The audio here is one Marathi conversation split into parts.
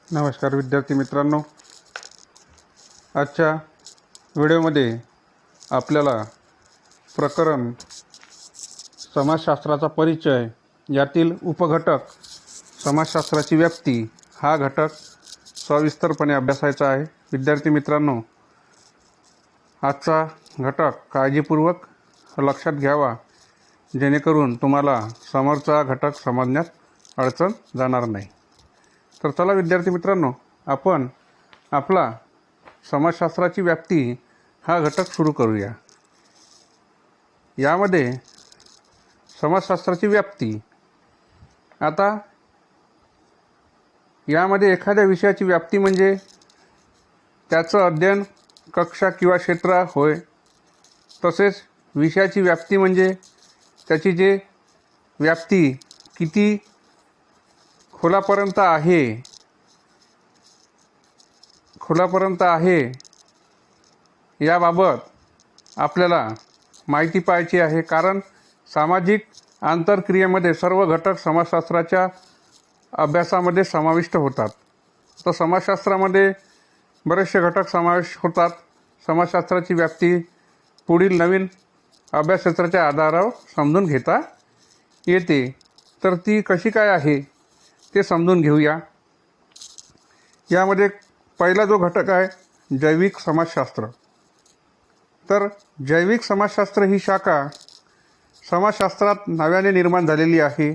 नमस्कार विद्यार्थी मित्रांनो, आजच्या व्हिडिओमध्ये आपल्याला प्रकरण समाजशास्त्राचा परिचय यातील उपघटक समाजशास्त्राची व्याप्ती हा घटक सविस्तरपणे अभ्यासायचा आहे। विद्यार्थी मित्रांनो, आजचा घटक काळजीपूर्वक लक्षात घ्यावा जेणेकरून तुम्हाला समोरचा घटक समजण्यात अडचण जाणार नाही। तर चला विद्यार्थी मित्रांनो, आपण आपला समाजशास्त्राची व्याप्ती हा घटक सुरू करूया। यामध्ये समाजशास्त्राची व्याप्ती, आता यामध्ये एखाद्या विषयाची व्याप्ती म्हणजे त्याचं अध्ययन कक्षा किंवा क्षेत्र होय। तसेच विषयाची व्याप्ती म्हणजे त्याची जे व्याप्ती किती खोलापर्यंत आहे याबाबत आपल्याला माहिती पाहिजे आहे। कारण सामाजिक आंतरक्रियेमध्ये सर्व घटक समाजशास्त्राच्या अभ्यासामध्ये समाविष्ट होतात। तर समाजशास्त्रामध्ये बरेचसे घटक समावेश होतात। समाजशास्त्राची व्याप्ती पुढील नवीन अभ्यास क्षेत्राच्या आधारावर समजून घेता येते। तर ती कशी काय आहे ते समजून घेऊया। यामध्ये पहिला जो घटक आहे जैविक समाजशास्त्र। तर जैविक समाजशास्त्र ही शाखा समाजशास्त्रात नव्याने निर्माण झालेली आहे।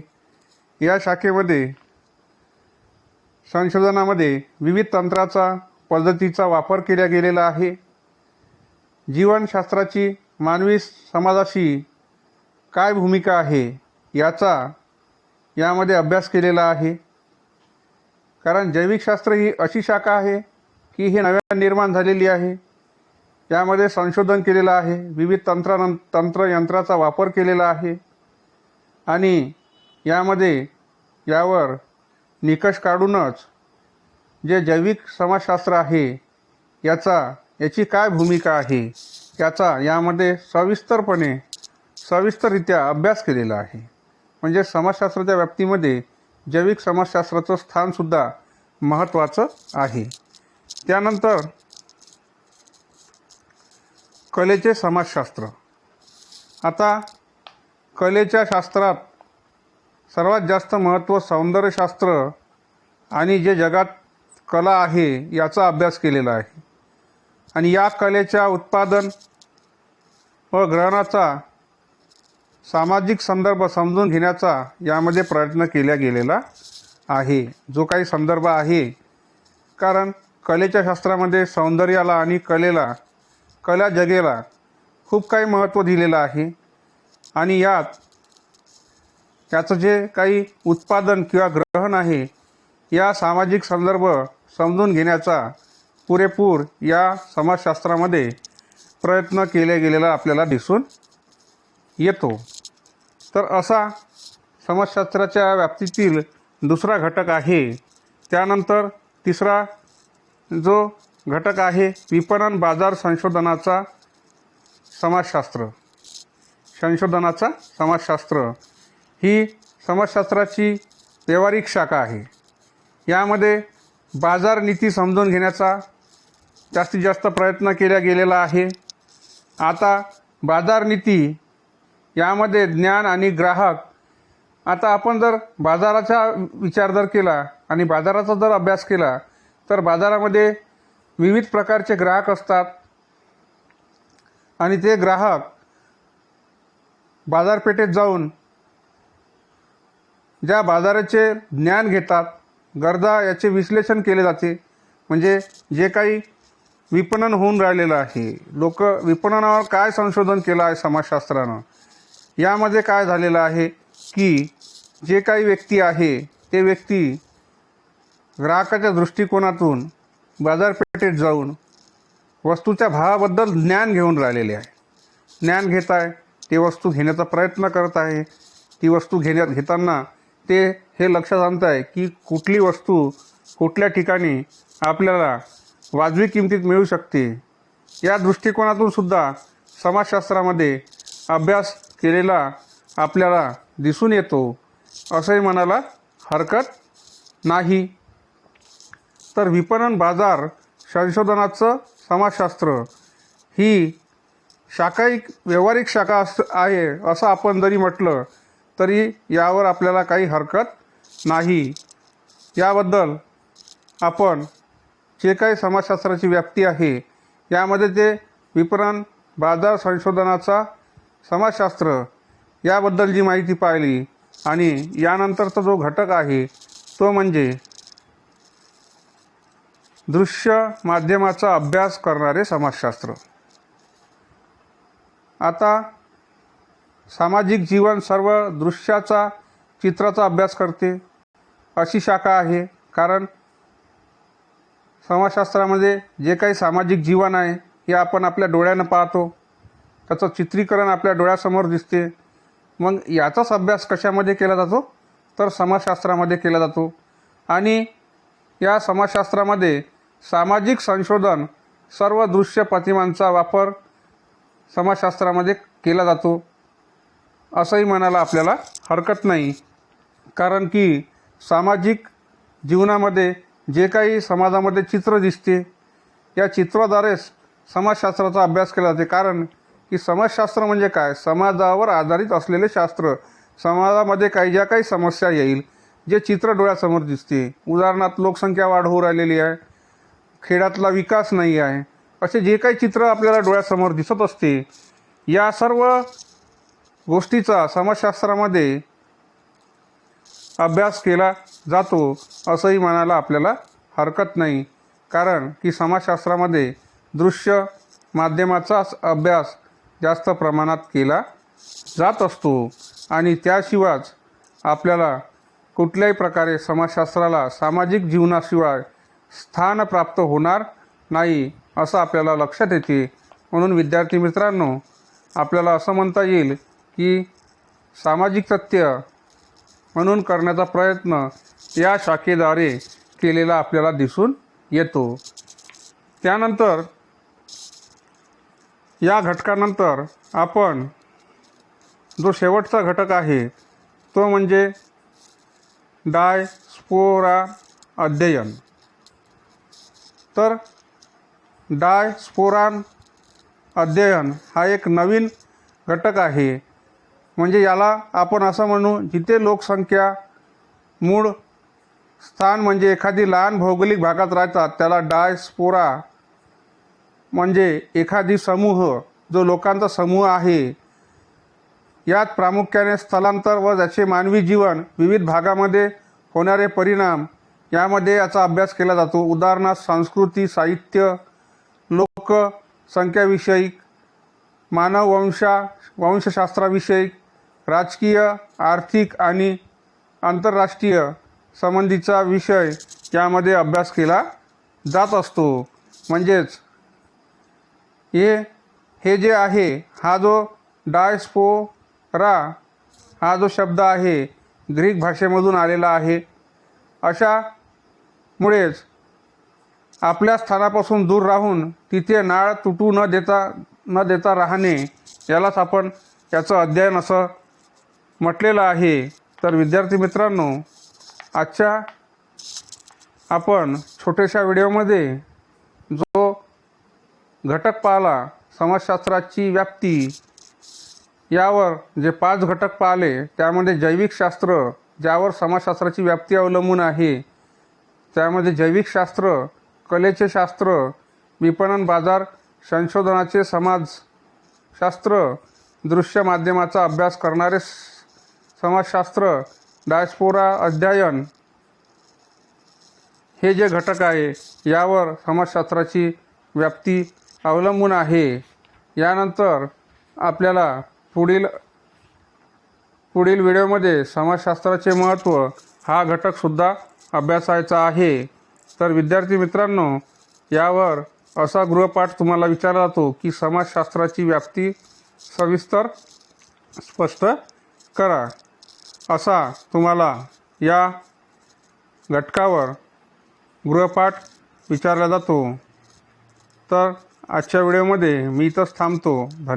या शाखेमध्ये संशोधनामध्ये विविध तंत्राचा पद्धतीचा वापर केला गेलेला आहे। जीवनशास्त्राची मानवी समाजाशी काय भूमिका आहे याचा यामध्ये अभ्यास केलेला आहे। कारण जैविकशास्त्र ही अशी शाखा आहे की ही नव्याने निर्माण झालेली आहे। यामध्ये संशोधन केलेलं आहे, विविध तंत्रयंत्राचा वापर केलेला आहे आणि यामध्ये यावर निकष काढूनच जे जैविक समाजशास्त्र आहे याची काय भूमिका आहे याचा यामध्ये सविस्तररित्या अभ्यास केलेला आहे। म्हणजे समाजशास्त्राच्या व्याप्तीमध्ये जैविक समाजशास्त्राचं स्थानसुद्धा महत्त्वाचं आहे। त्यानंतर कलेचे समाजशास्त्र। आता कलेच्या शास्त्रात सर्वात जास्त महत्त्व सौंदर्यशास्त्र आणि जे जगात कला आहे याचा अभ्यास केलेला आहे आणि या कलेच्या उत्पादन व ग्रहणाचा सामाजिक संदर्भ समजून घेण्याचा यामध्ये प्रयत्न केला गेलेला आहे। जो काही संदर्भ आहे, कारण कलेच्या शास्त्रामध्ये सौंदर्याला आणि कला जगेला खूप काही महत्त्व दिलेलं आहे आणि याचं जे काही उत्पादन किंवा ग्रहण आहे या सामाजिक संदर्भ समजून घेण्याचा पुरेपूर या समाजशास्त्रामध्ये प्रयत्न केला गेलेला आपल्याला दिसून येतो। तर असा समाजशास्त्राच्या व्याप्तीतील दुसरा घटक आहे। त्यानंतर तिसरा जो घटक आहे विपणन बाजार संशोधनाचा समाजशास्त्र ही समाजशास्त्राची व्यावहारिक शाखा आहे। यामध्ये बाजार नीती समजून घेण्याचा जास्तीत जास्त प्रयत्न केला गेलेला आहे। आता बाजार नीती यामध्ये ज्ञान आणि ग्राहक, आता आपण जर बाजाराचा विचार जर केला आणि बाजाराचा जर अभ्यास केला तर बाजारामध्ये विविध प्रकारचे ग्राहक असतात आणि ते ग्राहक बाजारपेठेत जाऊन ज्या बाजाराचे ज्ञान घेतात, गरजा याचे विश्लेषण केले जाते। म्हणजे जे काही विपणन होऊन राहिलेलं आहे, लोक विपणनावर काय संशोधन केलं आहे समाजशास्त्रानं, यामध्ये काय झालेलं आहे की जे काही व्यक्ती आहे ते व्यक्ती ग्राहकाच्या दृष्टिकोनातून बाजारपेठेत जाऊन वस्तूच्या भावाबद्दल ज्ञान घेऊन राहिलेले आहे। ज्ञान घेत आहे, ते वस्तू घेण्याचा प्रयत्न करत आहे। ती वस्तू घेताना ते हे लक्षात आणत आहे की कुठली वस्तू कुठल्या ठिकाणी आपल्याला वाजवी किमतीत मिळू शकते। या दृष्टिकोनातून सुद्धा समाजशास्त्रामध्ये अभ्यास केलेला आपल्याला दिसून येतो, असंही म्हणायला हरकत नाही। तर विपणन बाजार संशोधनाचं समाजशास्त्र ही व्यावहारिक शाखा आहे असं आपण जरी म्हटलं तरी यावर आपल्याला काही हरकत नाही. याबद्दल आपण जे काही समाजशास्त्राची व्याप्ती आहे यामध्ये ते विपणन बाजार संशोधनाचा समाजशास्त्र याबद्दल जी माहिती पाहिली आणि यानंतरचा जो घटक आहे तो म्हणजे दृश्य माध्यमाचा अभ्यास करणारे समाजशास्त्र. आता सामाजिक जीवन सर्व दृश्याचा चित्राचा अभ्यास करते अशी शाखा आहे. कारण समाजशास्त्रामध्ये जे काही सामाजिक जीवन आहे हे आपण आपल्या डोळ्यानं पाहतो, त्याचं चित्रीकरण आपल्या डोळ्यासमोर दिसते. मग याचाच अभ्यास कशामध्ये केला जातो तर समाजशास्त्रामध्ये केला जातो. आणि या समाजशास्त्रामध्ये सामाजिक संशोधन सर्व दृश्य प्रतिमांचा वापर समाजशास्त्रामध्ये केला जातो असंही म्हणायला आपल्याला हरकत नाही. कारण की सामाजिक जीवनामध्ये जे काही समाजामध्ये चित्र दिसते या चित्राद्वारेच समाजशास्त्राचा अभ्यास केला जाते. कारण की समाजशास्त्र म्हणजे काय, समाजावर आधारित असलेले शास्त्र. समाजामध्ये ज्या काही समस्या येईल जे चित्र डोळ्यासमोर दिसते, उदाहरणार्थ लोकसंख्या वाढ होऊ राहिलेली आहे, खेड्यातला विकास नाही आहे, असे जे काही चित्र आपल्याला डोळ्यासमोर दिसत असते या सर्व गोष्टीचा समाजशास्त्रामध्ये अभ्यास केला जातो असंही म्हणायला आपल्याला हरकत नाही. कारण की समाजशास्त्रामध्ये दृश्य माध्यमाचाच अभ्यास जास्त प्रमाणात केला जात असतो आणि त्याशिवायच आपल्याला कुठल्याही प्रकारे समाजशास्त्राला सामाजिक जीवनाशिवाय स्थान प्राप्त होणार नाही असं आपल्याला लक्षात येते. म्हणून विद्यार्थी मित्रांनो, आपल्याला असं म्हणता येईल की सामाजिक तथ्य म्हणून करण्याचा प्रयत्न या शाखेद्वारे केलेला आपल्याला दिसून येतो. त्यानंतर या घटकानंतर आपण जो शेवटचा घटक आहे तो म्हणजे डायस्पोरा अध्ययन. तर डायस्पोरा अध्ययन हा एक नवीन घटक आहे. म्हणजे याला आपण असं म्हणू, जिथे लोकसंख्या मूळ स्थान म्हणजे एखादी लहान भौगोलिक भागात राहतात त्याला डायस्पोरा म्हणजे एखादी समूह, जो लोकांचा समूह आहे, यात प्रामुख्याने स्थलांतर व त्याचे मानवी जीवन, विविध भागामध्ये होणारे परिणाम यामध्ये याचा अभ्यास केला जातो. उदाहरणार्थ संस्कृती, साहित्य, लोकसंख्याविषयक, मानव वंशशास्त्राविषयक, राजकीय, आर्थिक आणि आंतरराष्ट्रीय संबंधीचा विषय यामध्ये अभ्यास केला जात असतो. म्हणजेच हे जे आहे, हा जो डायस्पोरा हा जो शब्द आहे ग्रीक भाषेमधून आलेला आहे. अशामुळेच आपल्या स्थानापासून दूर राहून तिथे नाळ तुटू न देता राहणे यालाच आपण याचं अध्ययन असं म्हटलेलं आहे. तर विद्यार्थी मित्रांनो, आजच्या आपण छोट्याशा व्हिडिओमध्ये जो घटक पाहिला, समाजशास्त्राची व्याप्ती, यावर जे 5 घटक पाहिले त्यामध्ये जैविक शास्त्र, ज्यावर समाजशास्त्राची व्याप्ती अवलंबून आहे, त्यामध्ये जैविक शास्त्र, कलेचे शास्त्र, विपणन बाजार संशोधनाचे समाजशास्त्र, दृश्य माध्यमाचा अभ्यास करणारे समाजशास्त्र, डायस्पोरा अध्ययन, हे जे घटक आहे यावर समाजशास्त्राची व्याप्ती अवलंबून आहे. यानंतर आपल्याला पुढील व्हिडिओमध्ये समाजशास्त्राचे महत्त्व हा घटकसुद्धा अभ्यासायचा आहे. तर विद्यार्थी मित्रांनो, यावर असा गृहपाठ तुम्हाला विचारला जातो की समाजशास्त्राची व्याप्ती सविस्तर स्पष्ट करा. असा तुम्हाला या घटकावर गृहपाठ विचारला जातो. तर आजच्या व्हिडिओमध्ये मी इथंच थांबतो. धन्यवाद.